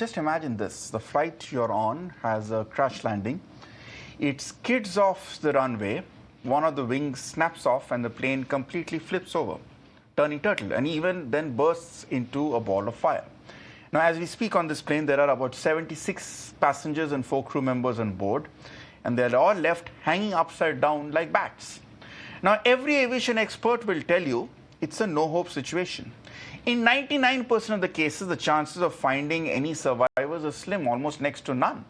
just imagine this. The flight you're on has a crash landing. It skids off the runway. One of the wings snaps off and the plane completely flips over, turning turtle, and even then bursts into a ball of fire. Now, as we speak on this plane, there are about 76 passengers and 4 crew members on board, and they're all left hanging upside down like bats. Now, every aviation expert will tell you it's a no-hope situation. In 99% of the cases, the chances of finding any survivors are slim, almost next to none.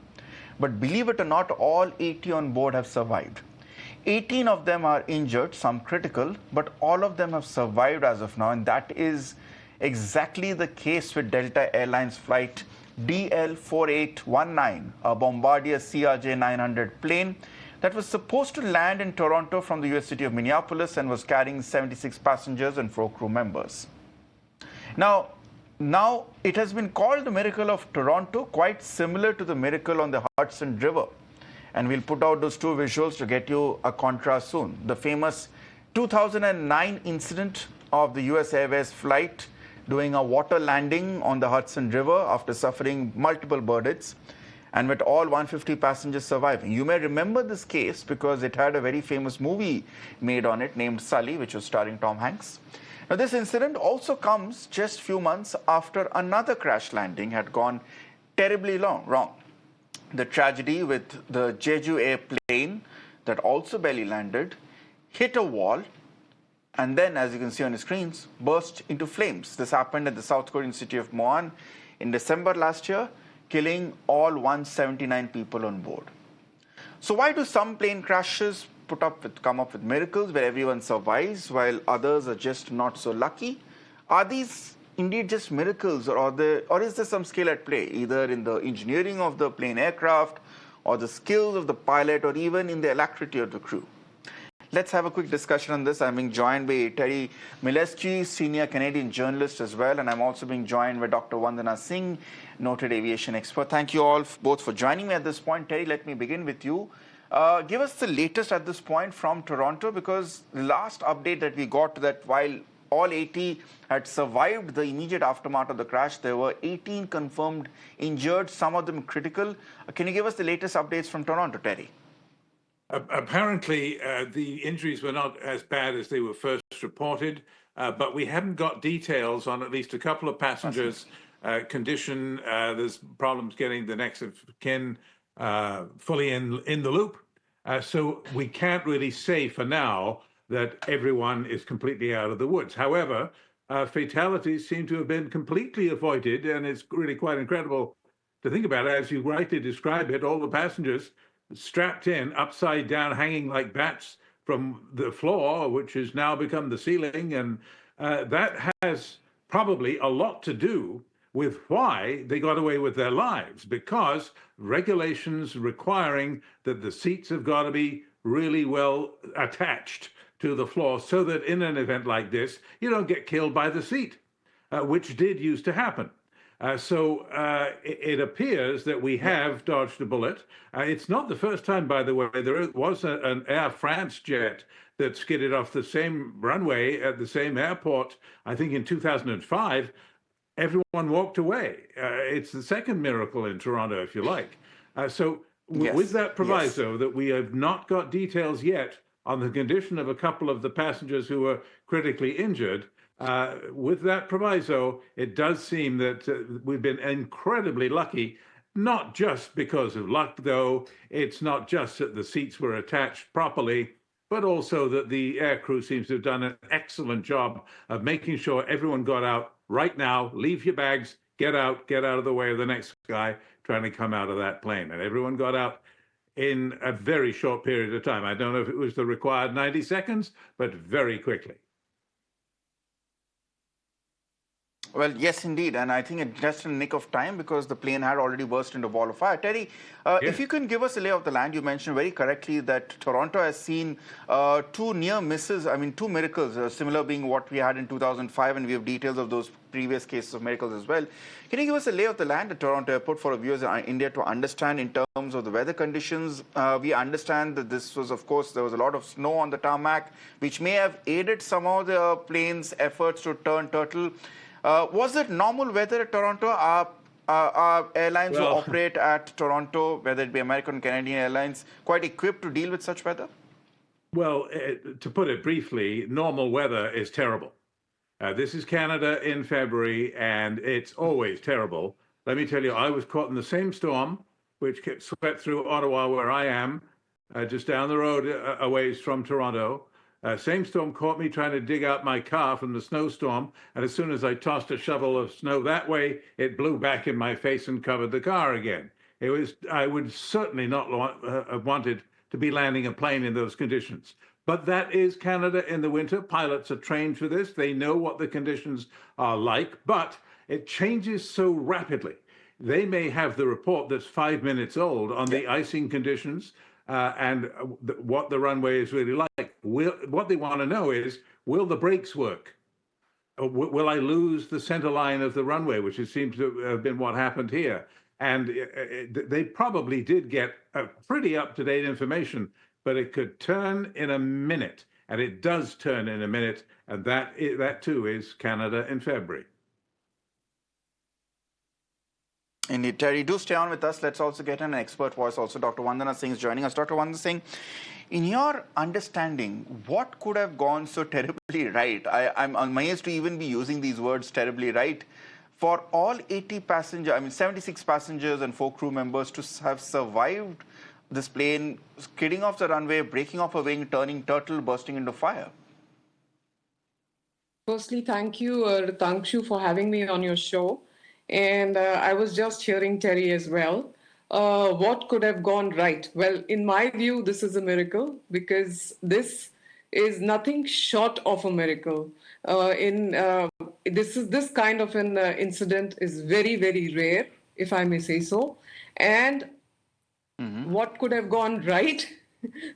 But believe it or not, all 80 on board have survived. 18 of them are injured, some critical, but all of them have survived as of now, and that is exactly the case with Delta Airlines flight DL4819, a Bombardier CRJ-900 plane that was supposed to land in Toronto from the US city of Minneapolis and was carrying 76 passengers and 4 crew members. Now it has been called the Miracle of Toronto, quite similar to the miracle on the Hudson River. And we'll put out those 2 visuals to get you a contrast soon. The famous 2009 incident of the US Airways flight doing a water landing on the Hudson River after suffering multiple bird hits, and with all 150 passengers surviving. You may remember this case because it had a very famous movie made on it named Sully, which was starring Tom Hanks. Now, this incident also comes just a few months after another crash landing had gone terribly wrong. The tragedy with the Jeju airplane that also belly landed, hit a wall, and then, as you can see on the screens, burst into flames. This happened at the South Korean city of Muan in December last year, killing all 179 people on board. So why do some plane crashes come up with miracles where everyone survives while others are just not so lucky? Are these indeed just miracles, or is there some skill at play, either in the engineering of the plane aircraft, or the skills of the pilot, or even in the alacrity of the crew? Let's have a quick discussion on this. I'm being joined by Terry Milleschi, senior Canadian journalist as well, and I'm also being joined by Dr. Vandana Singh, noted aviation expert. Thank you all both for joining me at this point. Terry, let me begin with you. Give us the latest at this point from Toronto, because the last update that we got that while all 80 had survived the immediate aftermath of the crash, there were 18 confirmed injured, some of them critical. Can you give us the latest updates from Toronto, Terry? Apparently, the injuries were not as bad as they were first reported, but we haven't got details on at least a couple of passengers' condition. There's problems getting the next of kin fully in the loop. So we can't really say for now that everyone is completely out of the woods. However, fatalities seem to have been completely avoided, and it's really quite incredible to think about it. As you rightly describe it, all the passengers strapped in, upside down, hanging like bats from the floor, which has now become the ceiling. And that has probably a lot to do with why they got away with their lives, because regulations requiring that the seats have got to be really well attached to the floor so that in an event like this, you don't get killed by the seat, which did used to happen. So it appears that we have dodged a bullet. It's not the first time, by the way. There was an Air France jet that skidded off the same runway at the same airport, I think in 2005. Everyone walked away. It's the second miracle in Toronto, if you like. With that proviso that we have not got details yet on the condition of a couple of the passengers who were critically injured, with that proviso, it does seem that we've been incredibly lucky, not just because of luck, though. It's not just that the seats were attached properly, but also that the aircrew seems to have done an excellent job of making sure everyone got out right now. Leave your bags, get out of the way of the next guy trying to come out of that plane. And everyone got out in a very short period of time. I don't know if it was the required 90 seconds, but very quickly. Well, yes, indeed. And I think it's just in the nick of time because the plane had already burst into a ball of fire. Terry, if you can give us a lay of the land, you mentioned very correctly that Toronto has seen 2 near misses, two miracles, similar being what we had in 2005, and we have details of those previous cases of miracles as well. Can you give us a lay of the land at Toronto Airport for our viewers in India to understand in terms of the weather conditions? We understand that this was, of course, there was a lot of snow on the tarmac, which may have aided some of the plane's efforts to turn turtle. Was it normal weather at Toronto? Are Are airlines who Well, operate at Toronto, whether it be American or Canadian Airlines, quite equipped to deal with such weather? well, to put it briefly, normal weather is terrible. This is Canada in February, and it's always terrible. Let me tell you, I was caught in the same storm, which swept through Ottawa, where I am, just down the road a ways from Toronto. Same storm caught me trying to dig out my car from the snowstorm, and as soon as I tossed a shovel of snow that way, it blew back in my face and covered the car again. I would certainly not have wanted to be landing a plane in those conditions. But that is Canada in the winter. Pilots are trained for this. They know what the conditions are like, but it changes so rapidly. They may have the report that's 5 minutes old on the icing conditions and what the runway is really like. What they want to know is, will the brakes work? Will I lose the center line of the runway, which it seems to have been what happened here? And they probably did get pretty up-to-date information, but it could turn in a minute, and it does turn in a minute, and that too is Canada in February. Indeed, Terry, do stay on with us. Let's also get an expert voice. Also, Dr. Vandana Singh is joining us. Dr. Vandana Singh, in your understanding, what could have gone so terribly right? I'm amazed to even be using these words, terribly right, for all 80 passengers, 76 passengers and 4 crew members to have survived this plane skidding off the runway, breaking off a wing, turning turtle, bursting into fire. Firstly, thank you, Ritangshu, for having me on your show. And I was just hearing Terry as well. What could have gone right? Well, in my view, this is a miracle because this is nothing short of a miracle. This kind of an incident is very, very rare, if I may say so. And what could have gone right?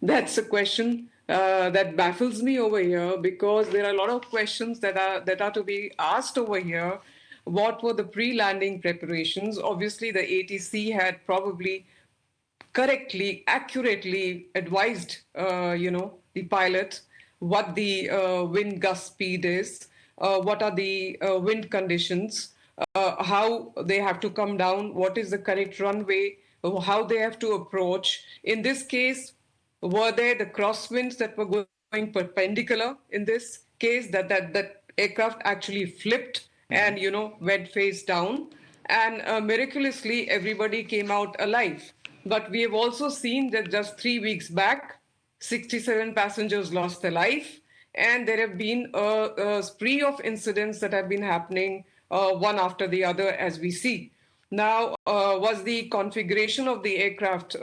That's a question that baffles me over here because there are a lot of questions that are to be asked over here. What were the pre-landing preparations? Obviously, the ATC had probably correctly, accurately advised, the pilot what the wind gust speed is, what are the wind conditions, how they have to come down, what is the correct runway, how they have to approach. In this case, were there the crosswinds that were going perpendicular? In this case, that aircraft actually flipped and went face down, and miraculously everybody came out alive. But we have also seen that just 3 weeks back, 67 passengers lost their life, and there have been a spree of incidents that have been happening one after the other as we see. Now, was the configuration of the aircraft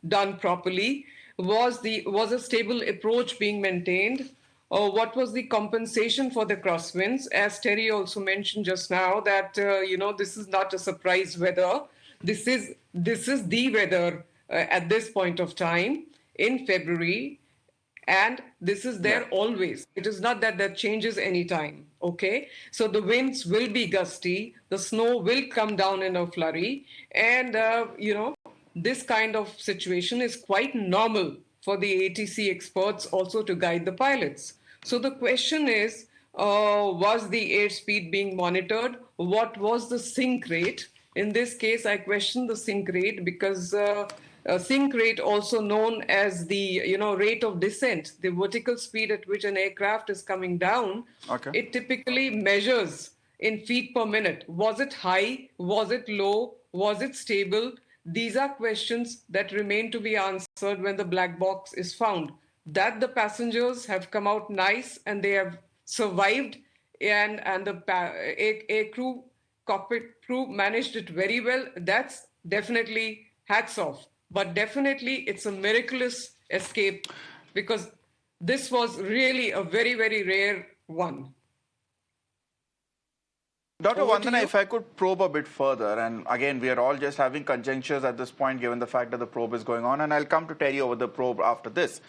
done properly? Was a stable approach being maintained? What was the compensation for the crosswinds? As Terry also mentioned just now, that this is not a surprise weather. This is the weather at this point of time in February, and this is there always. It is not that changes anytime. Okay, so the winds will be gusty, the snow will come down in a flurry, and this kind of situation is quite normal for the ATC experts also to guide the pilots. So the question is, was the airspeed being monitored? What was the sink rate? In this case, I question the sink rate because sink rate, also known as the rate of descent, the vertical speed at which an aircraft is coming down, it typically measures in feet per minute. Was it high? Was it low? Was it stable? These are questions that remain to be answered when the black box is found. That the passengers have come out nice and they have survived, and the air crew, cockpit crew managed it very well, that's definitely hats off. But definitely it's a miraculous escape because this was really a very, very rare one. Dr. Vandana, if I could probe a bit further, and again, we are all just having conjectures at this point, given the fact that the probe is going on, and I'll come to Terry over the probe after this.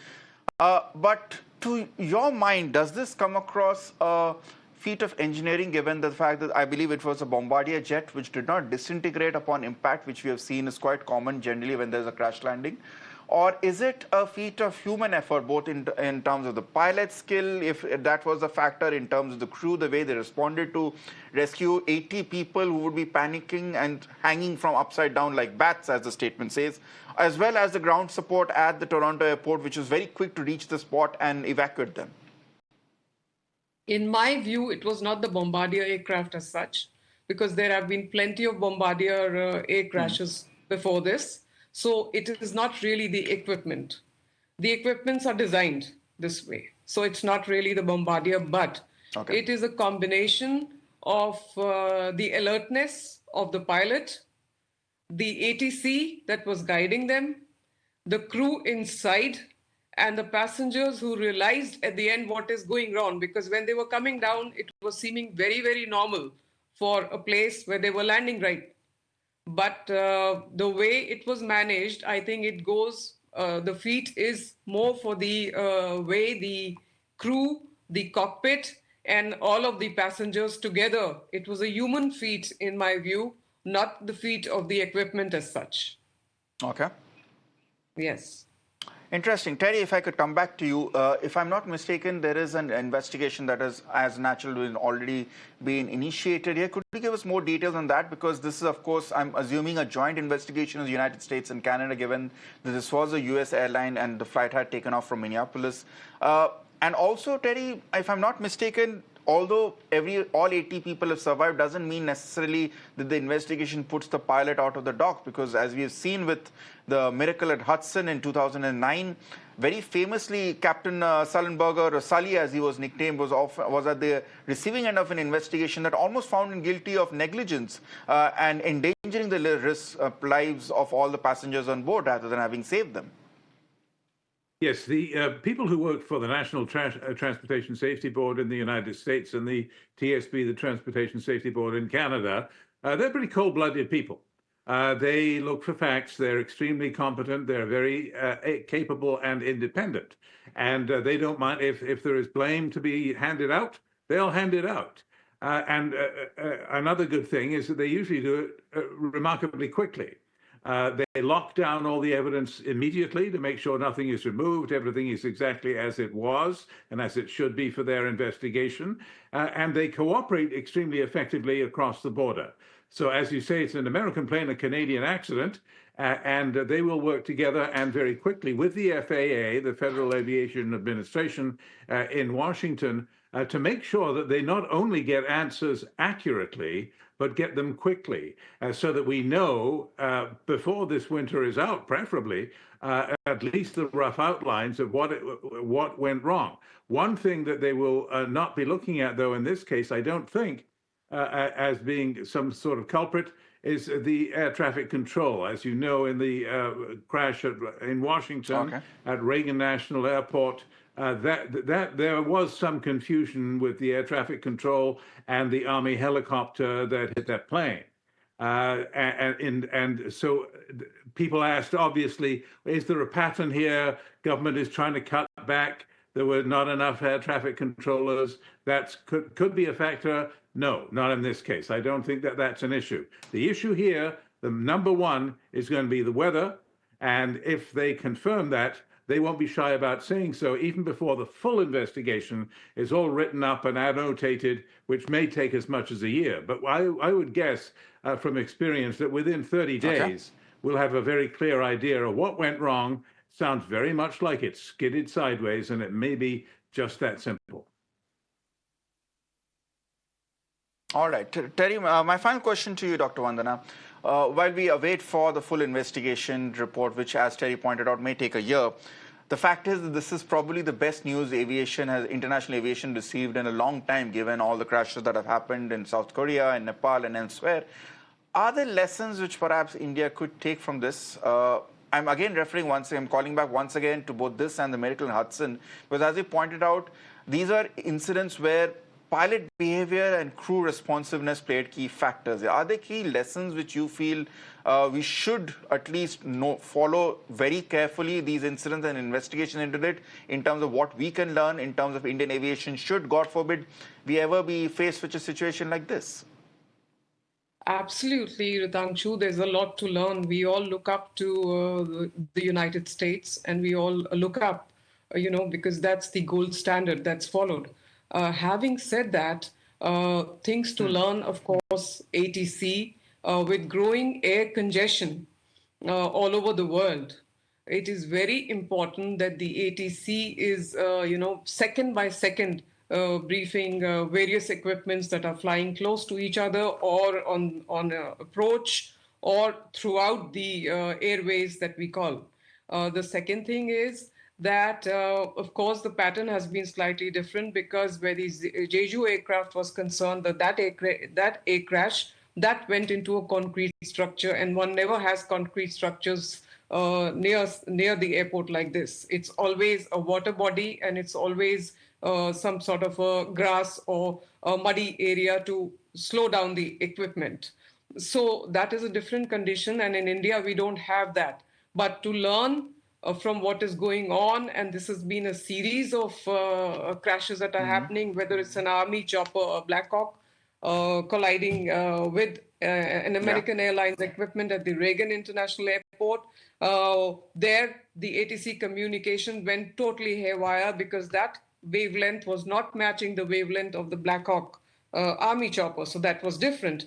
But to your mind, does this come across a feat of engineering, given the fact that I believe it was a Bombardier jet which did not disintegrate upon impact, which we have seen is quite common generally when there's a crash landing? Or is it a feat of human effort, both in terms of the pilot skill, if that was a factor, in terms of the crew, the way they responded to rescue 80 people who would be panicking and hanging from upside down like bats, as the statement says, as well as the ground support at the Toronto airport, which was very quick to reach the spot and evacuate them? In my view, it was not the Bombardier aircraft as such, because there have been plenty of Bombardier air crashes before this. So it is not really the equipment. The equipments are designed this way. So it's not really the Bombardier, but it is a combination of the alertness of the pilot, the ATC that was guiding them, the crew inside, and the passengers who realized at the end what is going wrong. Because when they were coming down, it was seeming very, very normal for a place where they were landing right. But the way it was managed, I think it goes, the feat is more for the way the crew, the cockpit, and all of the passengers together. It was a human feat, in my view, not the feat of the equipment as such. Okay. Yes. Interesting. Terry, if I could come back to you, if I'm not mistaken, there is an investigation that is, as natural, already been initiated here. Could you give us more details on that? Because this is, of course, I'm assuming a joint investigation of the United States and Canada, given that this was a U.S. airline and the flight had taken off from Minneapolis. And also, Terry, if I'm not mistaken, although all 80 people have survived, doesn't mean necessarily that the investigation puts the pilot out of the dock, because as we have seen with the miracle at Hudson in 2009, very famously, Captain Sullenberger, or Sully as he was nicknamed, was at the receiving end of an investigation that almost found him guilty of negligence and endangering the lives of all the passengers on board rather than having saved them. Yes, the people who work for the National Transportation Safety Board in the United States and the TSB, the Transportation Safety Board in Canada, they're pretty cold-blooded people. They look for facts. They're extremely competent. They're very capable and independent. And they don't mind if there is blame to be handed out, they'll hand it out. And another good thing is that they usually do it remarkably quickly. They lock down all the evidence immediately to make sure nothing is removed, everything is exactly as it was and as it should be for their investigation, and they cooperate extremely effectively across the border. So as you say, it's an American plane, a Canadian accident, and they will work together and very quickly with the FAA, the Federal Aviation Administration in Washington, to make sure that they not only get answers accurately, but get them quickly, so that we know before this winter is out, preferably, at least the rough outlines of what went wrong. One thing that they will not be looking at, though, in this case, I don't think, as being some sort of culprit, is the air traffic control. As you know, in the crash in Washington at Reagan National Airport, that there was some confusion with the air traffic control and the Army helicopter that hit that plane. And so people asked, obviously, is there a pattern here? Government is trying to cut back. There were not enough air traffic controllers. That could be a factor. No, not in this case. I don't think that that's an issue. The issue here, the number one, is going to be the weather. And if they confirm that, they won't be shy about saying so, even before the full investigation is all written up and annotated, which may take as much as a year. But I would guess from experience that within 30 days, we'll have a very clear idea of what went wrong. Sounds very much like it skidded sideways, and it may be just that simple. All right. Terry, my final question to you, Dr. Vandana. While we await for the full investigation report, which, as Terry pointed out, may take a year, the fact is that this is probably the best news international aviation received in a long time, given all the crashes that have happened in South Korea and Nepal and elsewhere. Are there lessons which perhaps India could take from this? I'm again I'm calling back once again to both this and the Miracle in Hudson, because as you pointed out, these are incidents where pilot behavior and crew responsiveness played key factors. Are there key lessons which you feel we should at least follow very carefully these incidents and investigation into it, in terms of what we can learn in terms of Indian aviation should, God forbid, we ever be faced with a situation like this? Absolutely, Ritangshu. There's a lot to learn. We all look up to the United States, and we all look up, because that's the gold standard that's followed. Having said that, things to learn, of course, ATC, with growing air congestion all over the world. It is very important that the ATC is, second by second briefing various equipments that are flying close to each other or on approach or throughout the airways that we call. The second thing is that, of course, the pattern has been slightly different because where the Jeju aircraft was concerned, that air crash, that went into a concrete structure, and one never has concrete structures near the airport like this. It's always a water body, and it's always some sort of a grass or a muddy area to slow down the equipment. So that is a different condition, and in India we don't have that. But to learn from what is going on, and this has been a series of crashes that are happening, whether it's an army chopper or Black Hawk colliding with an American Airlines equipment at the Reagan International Airport. There, the ATC communication went totally haywire because that wavelength was not matching the wavelength of the Black Hawk army chopper. So that was different.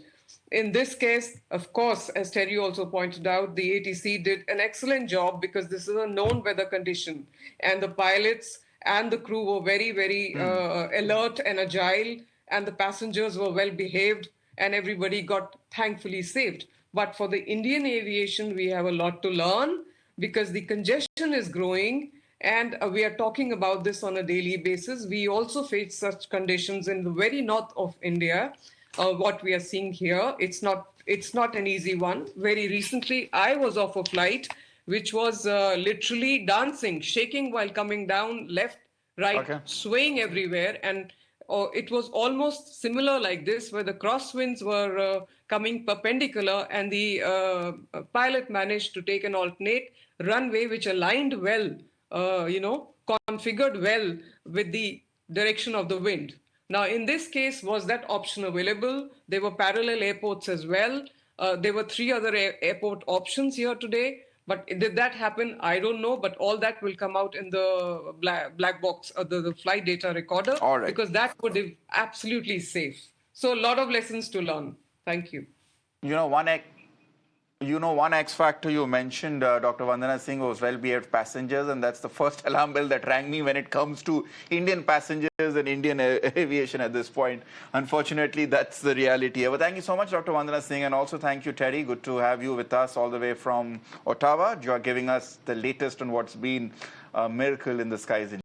In this case, of course, as Terry also pointed out, the ATC did an excellent job because this is a known weather condition, and the pilots and the crew were very, very alert and agile, and the passengers were well behaved, and everybody got thankfully saved. But for the Indian aviation, we have a lot to learn because the congestion is growing, and we are talking about this on a daily basis. We also face such conditions in the very north of India. What we are seeing here, it's not an easy one. Very recently, I was off a flight which was literally dancing, shaking while coming down, left, right, swaying everywhere, and it was almost similar like this, where the crosswinds were coming perpendicular, and the pilot managed to take an alternate runway which aligned well, configured well with the direction of the wind. Now, in this case, was that option available? There were parallel airports as well. There were 3 other airport options here today. But did that happen? I don't know. But all that will come out in the black box, the flight data recorder, because that would be absolutely safe. So a lot of lessons to learn. Thank you. One X factor you mentioned, Dr. Vandana Singh, was well-behaved passengers, and that's the first alarm bell that rang me when it comes to Indian passengers and Indian aviation at this point. Unfortunately, that's the reality. But thank you so much, Dr. Vandana Singh, and also thank you, Terry. Good to have you with us all the way from Ottawa. You are giving us the latest on what's been a miracle in the skies in